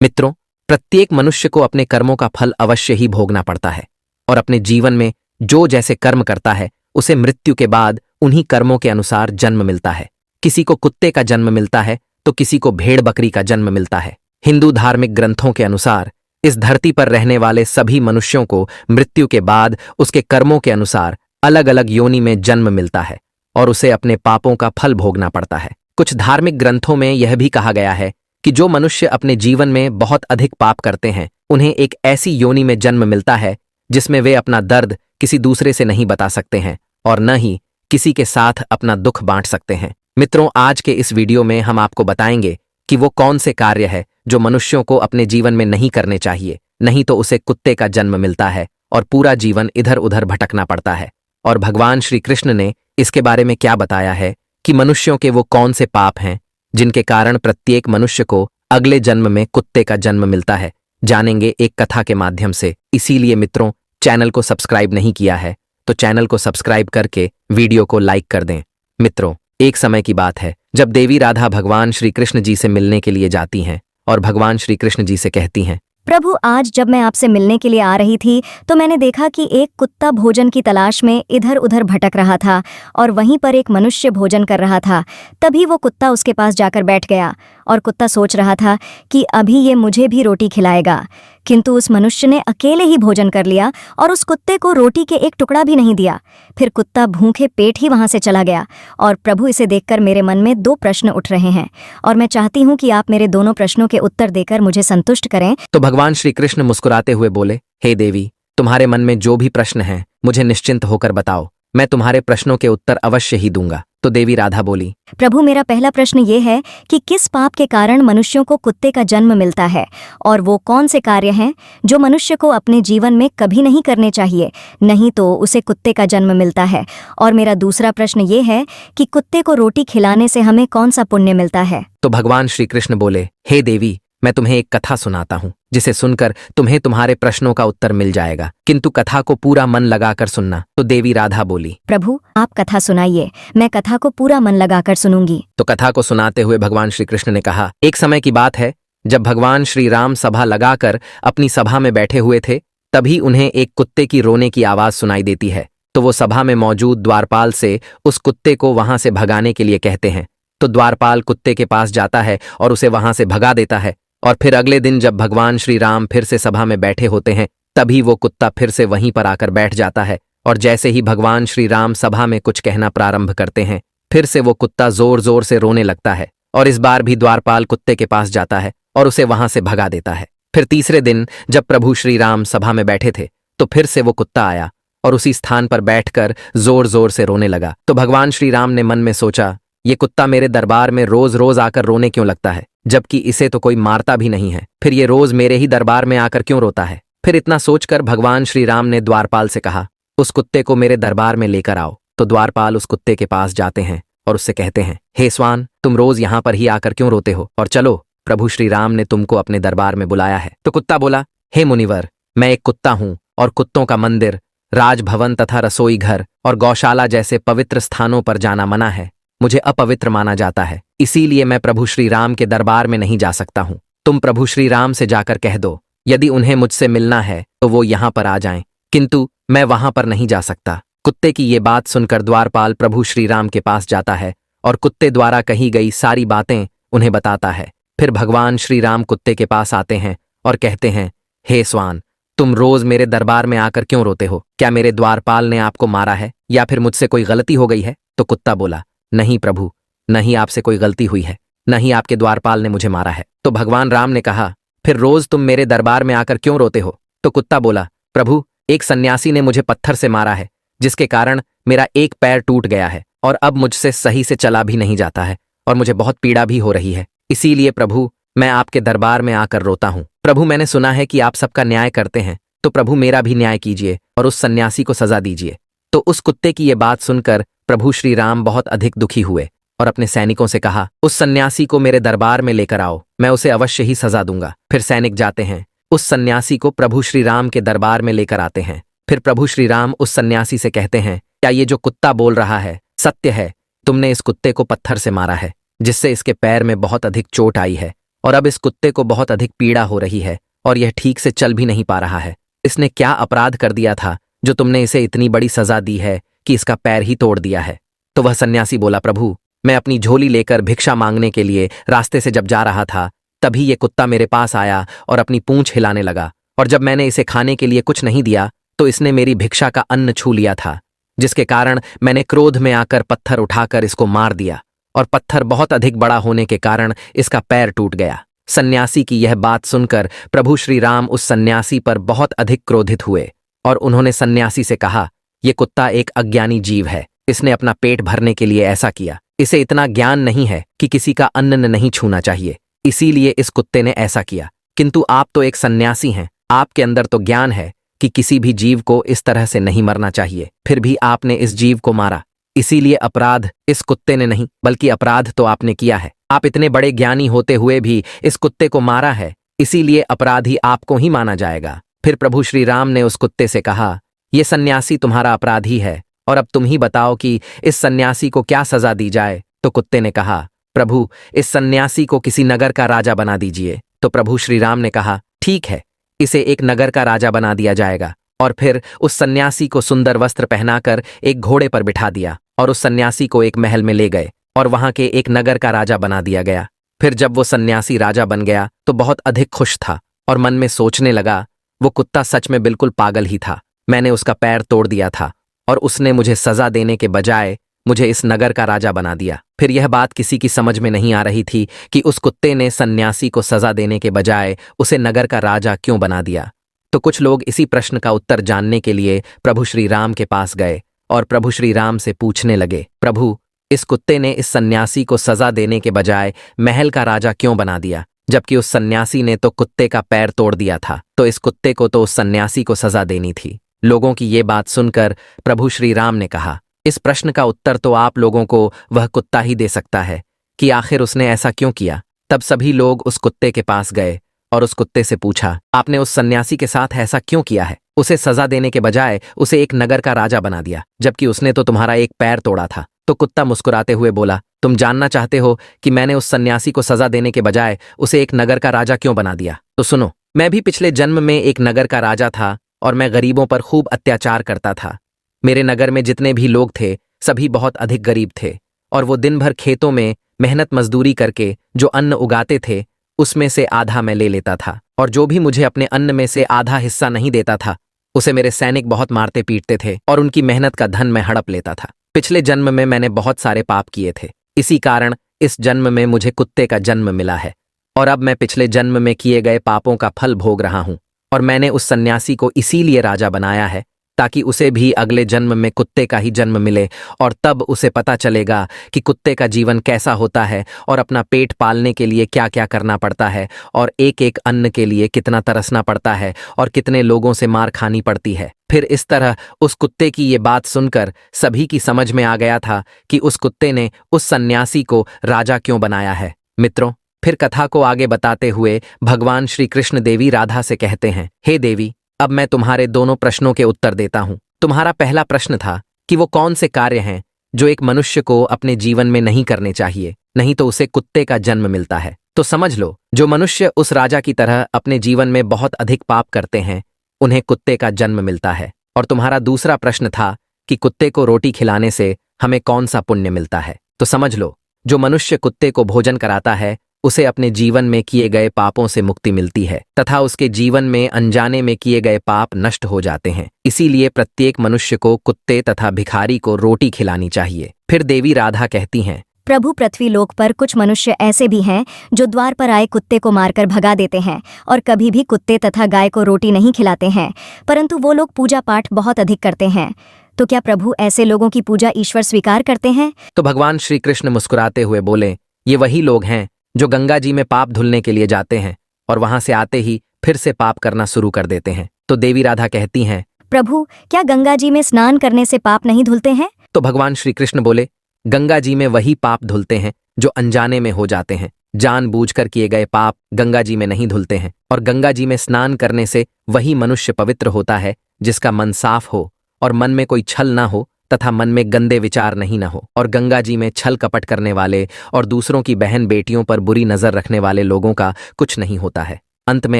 मित्रों, प्रत्येक मनुष्य को अपने कर्मों का फल अवश्य ही भोगना पड़ता है और अपने जीवन में जो जैसे कर्म करता है उसे मृत्यु के बाद उन्हीं कर्मों के अनुसार जन्म मिलता है। किसी को कुत्ते का जन्म मिलता है तो किसी को भेड़ बकरी का जन्म मिलता है। हिंदू धार्मिक ग्रंथों के अनुसार इस धरती पर रहने वाले सभी मनुष्यों को मृत्यु के बाद उसके कर्मों के अनुसार अलग अलग योनि में जन्म मिलता है और उसे अपने पापों का फल भोगना पड़ता है। कुछ धार्मिक ग्रंथों में यह भी कहा गया है कि जो मनुष्य अपने जीवन में बहुत अधिक पाप करते हैं उन्हें एक ऐसी योनि में जन्म मिलता है जिसमें वे अपना दर्द किसी दूसरे से नहीं बता सकते हैं और न ही किसी के साथ अपना दुख बांट सकते हैं। मित्रों, आज के इस वीडियो में हम आपको बताएंगे कि वो कौन से कार्य है जो मनुष्यों को अपने जीवन में नहीं करने चाहिए, नहीं तो उसे कुत्ते का जन्म मिलता है और पूरा जीवन इधर उधर भटकना पड़ता है। और भगवान श्री कृष्ण ने इसके बारे में क्या बताया है कि मनुष्यों के वो कौन से पाप हैं जिनके कारण प्रत्येक मनुष्य को अगले जन्म में कुत्ते का जन्म मिलता है, जानेंगे एक कथा के माध्यम से। इसीलिए मित्रों, चैनल को सब्सक्राइब नहीं किया है तो चैनल को सब्सक्राइब करके वीडियो को लाइक कर दें। मित्रों, एक समय की बात है जब देवी राधा भगवान श्री कृष्ण जी से मिलने के लिए जाती हैं और भगवान श्री कृष्ण जी से कहती हैं, प्रभु, आज जब मैं आपसे मिलने के लिए आ रही थी तो मैंने देखा कि एक कुत्ता भोजन की तलाश में इधर उधर भटक रहा था और वहीं पर एक मनुष्य भोजन कर रहा था। तभी वो कुत्ता उसके पास जाकर बैठ गया और कुत्ता सोच रहा था कि अभी ये मुझे भी रोटी खिलाएगा, किंतु उस मनुष्य ने अकेले ही भोजन कर लिया और उस कुत्ते को रोटी के एक टुकड़ा भी नहीं दिया। फिर कुत्ता भूखे पेट ही वहां से चला गया। और प्रभु, इसे देखकर मेरे मन में दो प्रश्न उठ रहे हैं और मैं चाहती हूँ कि आप मेरे दोनों प्रश्नों के उत्तर देकर मुझे संतुष्ट करें। तो भगवान श्री कृष्ण मुस्कुराते हुए बोले, हे देवी, तुम्हारे मन में जो भी प्रश्न हैं मुझे निश्चिंत होकर बताओ, मैं तुम्हारे प्रश्नों के उत्तर अवश्य ही दूंगा। तो देवी राधा बोली, प्रभु, मेरा पहला प्रश्न ये है कि किस पाप के कारण मनुष्यों को कुत्ते का जन्म मिलता है और वो कौन से कार्य हैं जो मनुष्य को अपने जीवन में कभी नहीं करने चाहिए, नहीं तो उसे कुत्ते का जन्म मिलता है। और मेरा दूसरा प्रश्न ये है कि कुत्ते को रोटी खिलाने से हमें कौन सा पुण्य मिलता है। तो भगवान श्री कृष्ण बोले, हे देवी, मैं तुम्हें एक कथा सुनाता हूँ जिसे सुनकर तुम्हें तुम्हारे प्रश्नों का उत्तर मिल जाएगा, किंतु कथा को पूरा मन लगाकर सुनना। तो देवी राधा बोली, प्रभु, आप कथा सुनाइए, मैं कथा को पूरा मन लगाकर सुनूंगी। तो कथा को सुनाते हुए भगवान श्री कृष्ण ने कहा, एक समय की बात है जब भगवान श्री राम सभा लगाकर अपनी सभा में बैठे हुए थे, तभी उन्हें एक कुत्ते की रोने की आवाज सुनाई देती है। तो वो सभा में मौजूद द्वारपाल से उस कुत्ते को वहां से भगाने के लिए कहते हैं। तो द्वारपाल कुत्ते के पास जाता है और उसे वहां से भगा देता है। और फिर अगले दिन जब भगवान श्री राम फिर से सभा में बैठे होते हैं, तभी वो कुत्ता फिर से वहीं पर आकर बैठ जाता है। और जैसे ही भगवान श्री राम सभा में कुछ कहना प्रारंभ करते हैं, फिर से वो कुत्ता जोर जोर से रोने लगता है और इस बार भी द्वारपाल कुत्ते के पास जाता है और उसे वहां से भगा देता है। फिर तीसरे दिन जब प्रभु श्री राम सभा में बैठे थे तो फिर से वो कुत्ता आया और उसी स्थान पर बैठकर जोर जोर से रोने लगा। तो भगवान श्री राम ने मन में सोचा, ये कुत्ता मेरे दरबार में रोज रोज आकर रोने क्यों लगता है, जबकि इसे तो कोई मारता भी नहीं है, फिर ये रोज मेरे ही दरबार में आकर क्यों रोता है। फिर इतना सोचकर भगवान श्री राम ने द्वारपाल से कहा, उस कुत्ते को मेरे दरबार में लेकर आओ। तो द्वारपाल उस कुत्ते के पास जाते हैं और उससे कहते हैं, हे स्वान, तुम रोज यहाँ पर ही आकर क्यों रोते हो, और चलो, प्रभु श्री राम ने तुमको अपने दरबार में बुलाया है। तो कुत्ता बोला, हे मुनिवर, मैं एक कुत्ता हूँ और कुत्तों का मंदिर, राजभवन तथा रसोई घर और गौशाला जैसे पवित्र स्थानों पर जाना मना है, मुझे अपवित्र माना जाता है, इसीलिए मैं प्रभु श्री राम के दरबार में नहीं जा सकता हूँ। तुम प्रभु श्री राम से जाकर कह दो, यदि उन्हें मुझसे मिलना है तो वो यहाँ पर आ जाएं, किंतु मैं वहां पर नहीं जा सकता। कुत्ते की ये बात सुनकर द्वारपाल प्रभु श्री राम के पास जाता है और कुत्ते द्वारा कही गई सारी बातें उन्हें बताता है। फिर भगवान श्री राम कुत्ते के पास आते हैं और कहते हैं, हे स्वान, तुम रोज मेरे दरबार में आकर क्यों रोते हो, क्या मेरे द्वारपाल ने आपको मारा है या फिर मुझसे कोई गलती हो गई है। तो कुत्ता बोला, नहीं प्रभु, नहीं आपसे कोई गलती हुई है, नहीं आपके द्वारपाल ने मुझे मारा है। तो भगवान राम ने कहा, फिर रोज तुम मेरे दरबार में आकर क्यों रोते हो। तो कुत्ता बोला, प्रभु, एक सन्यासी ने मुझे पत्थर से मारा है, जिसके कारण मेरा एक पैर टूट गया है और अब मुझसे सही से चला भी नहीं जाता है और मुझे बहुत पीड़ा भी हो रही है, इसीलिए प्रभु मैं आपके दरबार में आकर रोता हूँ। प्रभु, मैंने सुना है कि आप सबका न्याय करते हैं, तो प्रभु मेरा भी न्याय कीजिए और उस सन्यासी को सजा दीजिए। तो उस कुत्ते की ये बात सुनकर प्रभु श्री राम बहुत अधिक दुखी हुए और अपने सैनिकों से कहा, उस सन्यासी को मेरे दरबार में लेकर आओ, मैं उसे अवश्य ही सजा दूंगा। फिर सैनिक जाते हैं, उस सन्यासी को प्रभु श्री राम के दरबार में लेकर आते हैं। फिर प्रभु श्री राम उस सन्यासी से कहते हैं, क्या ये जो कुत्ता बोल रहा है सत्य है, तुमने इस कुत्ते को पत्थर से मारा है जिससे इसके पैर में बहुत अधिक चोट आई है और अब इस कुत्ते को बहुत अधिक पीड़ा हो रही है और यह ठीक से चल भी नहीं पा रहा है। इसने क्या अपराध कर दिया था जो तुमने इसे इतनी बड़ी सजा दी है कि इसका पैर ही तोड़ दिया है? तो वह सन्यासी बोला, प्रभु, मैं अपनी झोली लेकर भिक्षा मांगने के लिए रास्ते से जब जा रहा था, तभी ये कुत्ता मेरे पास आया और अपनी पूंछ हिलाने लगा, और जब मैंने इसे खाने के लिए कुछ नहीं दिया तो इसने मेरी भिक्षा का अन्न छू लिया था, जिसके कारण मैंने क्रोध में आकर पत्थर उठाकर इसको मार दिया, और पत्थर बहुत अधिक बड़ा होने के कारण इसका पैर टूट गया। सन्यासी की यह बात सुनकर प्रभु श्री राम उस सन्यासी पर बहुत अधिक क्रोधित हुए और उन्होंने सन्यासी से कहा, ये कुत्ता एक अज्ञानी जीव है, इसने अपना पेट भरने के लिए ऐसा किया। इसे इतना ज्ञान नहीं है कि किसी का अन्न नहीं छूना चाहिए, इसीलिए इस कुत्ते ने ऐसा किया। किंतु आप तो एक सन्यासी हैं, आपके अंदर तो ज्ञान है कि किसी भी जीव को इस तरह से नहीं मरना चाहिए, फिर भी आपने इस जीव को मारा। इसीलिए अपराध इस कुत्ते ने नहीं, बल्कि अपराध तो आपने किया है। आप इतने बड़े ज्ञानी होते हुए भी इस कुत्ते को मारा है, इसीलिए अपराधी आपको ही माना जाएगा। फिर प्रभु श्री राम ने उस कुत्ते से कहा, ये सन्यासी तुम्हारा अपराधी है, और अब तुम ही बताओ कि इस सन्यासी को क्या सजा दी जाए। तो कुत्ते ने कहा, प्रभु, इस सन्यासी को किसी नगर का राजा बना दीजिए। तो प्रभु श्री राम ने कहा, ठीक है, इसे एक नगर का राजा बना दिया जाएगा। और फिर उस सन्यासी को सुंदर वस्त्र पहनाकर एक घोड़े पर बिठा दिया और उस सन्यासी को एक महल में ले गए और वहां के एक नगर का राजा बना दिया गया। फिर जब वो सन्यासी राजा बन गया तो बहुत अधिक खुश था और मन में सोचने लगा, वो कुत्ता सच में बिल्कुल पागल ही था। मैंने उसका पैर तोड़ दिया था और उसने मुझे सजा देने के बजाय मुझे इस नगर का राजा बना दिया। फिर यह बात किसी की समझ में नहीं आ रही थी कि उस कुत्ते ने सन्यासी को सजा देने के बजाय उसे नगर का राजा क्यों बना दिया। तो कुछ लोग इसी प्रश्न का उत्तर जानने के लिए प्रभु श्री राम के पास गए और प्रभु श्री राम से पूछने लगे, प्रभु, इस कुत्ते ने इस सन्यासी को सजा देने के बजाय महल का राजा क्यों बना दिया, जबकि उस सन्यासी ने तो कुत्ते का पैर तोड़ दिया था। तो इस कुत्ते को तो उस सन्यासी को सजा देनी थी। लोगों की ये बात सुनकर प्रभु श्री राम ने कहा, इस प्रश्न का उत्तर तो आप लोगों को वह कुत्ता ही दे सकता है कि आखिर उसने ऐसा क्यों किया। तब सभी लोग उस कुत्ते के पास गए और उस कुत्ते से पूछा, आपने उस सन्यासी के साथ ऐसा क्यों किया है? उसे सजा देने के बजाय उसे एक नगर का राजा बना दिया, जबकि उसने तो तुम्हारा एक पैर तोड़ा था। तो कुत्ता मुस्कुराते हुए बोला, तुम जानना चाहते हो कि मैंने उस सन्यासी को सजा देने के बजाय उसे एक नगर का राजा क्यों बना दिया? तो सुनो, मैं भी पिछले जन्म में एक नगर का राजा था और मैं गरीबों पर खूब अत्याचार करता था। मेरे नगर में जितने भी लोग थे सभी बहुत अधिक गरीब थे और वो दिन भर खेतों में मेहनत मजदूरी करके जो अन्न उगाते थे उसमें से आधा मैं ले लेता था, और जो भी मुझे अपने अन्न में से आधा हिस्सा नहीं देता था उसे मेरे सैनिक बहुत मारते पीटते थे और उनकी मेहनत का धन मैं हड़प लेता था। पिछले जन्म में मैंने बहुत सारे पाप किए थे, इसी कारण इस जन्म में मुझे कुत्ते का जन्म मिला है और अब मैं पिछले जन्म में किए गए पापों का फल भोग रहा हूं। और मैंने उस सन्यासी को इसीलिए राजा बनाया है ताकि उसे भी अगले जन्म में कुत्ते का ही जन्म मिले और तब उसे पता चलेगा कि कुत्ते का जीवन कैसा होता है और अपना पेट पालने के लिए क्या क्या करना पड़ता है और एक एक अन्न के लिए कितना तरसना पड़ता है और कितने लोगों से मार खानी पड़ती है। फिर इस तरह उस कुत्ते की ये बात सुनकर सभी की समझ में आ गया था कि उस कुत्ते ने उस सन्यासी को राजा क्यों बनाया है। मित्रों, फिर कथा को आगे बताते हुए भगवान श्री कृष्ण देवी राधा से कहते हैं, हे देवी, अब मैं तुम्हारे दोनों प्रश्नों के उत्तर देता हूं। तुम्हारा पहला प्रश्न था कि वो कौन से कार्य हैं जो एक मनुष्य को अपने जीवन में नहीं करने चाहिए, नहीं तो उसे कुत्ते का जन्म मिलता है। तो समझ लो, जो मनुष्य उस राजा की तरह अपने जीवन में बहुत अधिक पाप करते हैं उन्हें कुत्ते का जन्म मिलता है। और तुम्हारा दूसरा प्रश्न था कि कुत्ते को रोटी खिलाने से हमें कौन सा पुण्य मिलता है। तो समझ लो, जो मनुष्य कुत्ते को भोजन कराता है उसे अपने जीवन में किए गए पापों से मुक्ति मिलती है तथा उसके जीवन में अनजाने में किए गए पाप नष्ट हो जाते हैं। इसीलिए प्रत्येक मनुष्य को कुत्ते तथा भिखारी को रोटी खिलानी चाहिए। फिर देवी राधा कहती हैं, प्रभु, पृथ्वी लोक पर कुछ मनुष्य ऐसे भी हैं जो द्वार पर आए कुत्ते को मारकर भगा देते हैं और कभी भी कुत्ते तथा गाय को रोटी नहीं खिलाते हैं, परंतु वो लोग पूजा पाठ बहुत अधिक करते हैं। तो क्या प्रभु ऐसे लोगों की पूजा ईश्वर स्वीकार करते हैं? तो भगवान श्री कृष्ण मुस्कुराते हुए बोले, ये वही लोग हैं जो गंगा जी में पाप धुलने के लिए जाते हैं और वहां से आते ही फिर से पाप करना शुरू कर देते हैं। तो देवी राधा कहती हैं, प्रभु, क्या गंगा जी में स्नान करने से पाप नहीं धुलते हैं? तो भगवान श्री कृष्ण बोले, गंगा जी में वही पाप धुलते हैं जो अनजाने में हो जाते हैं। जानबूझकर किए गए पाप गंगा जी में नहीं धुलते हैं। और गंगा जी में स्नान करने से वही मनुष्य पवित्र होता है जिसका मन साफ हो और मन में कोई छल ना हो तथा मन में गंदे विचार नहीं न हो, और गंगा जी में छल कपट करने वाले और दूसरों की बहन बेटियों पर बुरी नजर रखने वाले लोगों का कुछ नहीं होता है। अंत में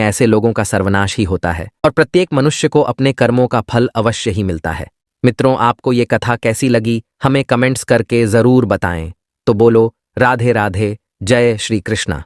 ऐसे लोगों का सर्वनाश ही होता है और प्रत्येक मनुष्य को अपने कर्मों का फल अवश्य ही मिलता है। मित्रों, आपको ये कथा कैसी लगी हमें कमेंट्स करके जरूर बताएं। तो बोलो राधे राधे, जय श्री कृष्णा।